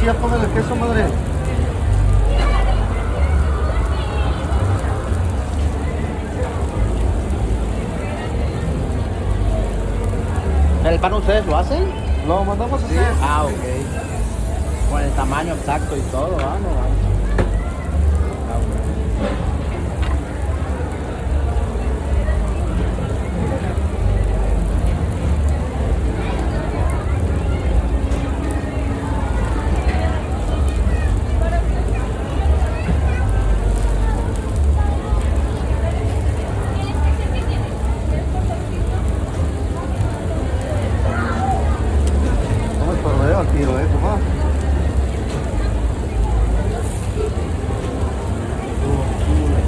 ya póngale queso, madre. ¿El pan ustedes lo hacen? Lo mandamos a hacer. Ah, ok. Con el tamaño exacto y todo, ¿ah? No, ah, No me estorbe al tiro, compa.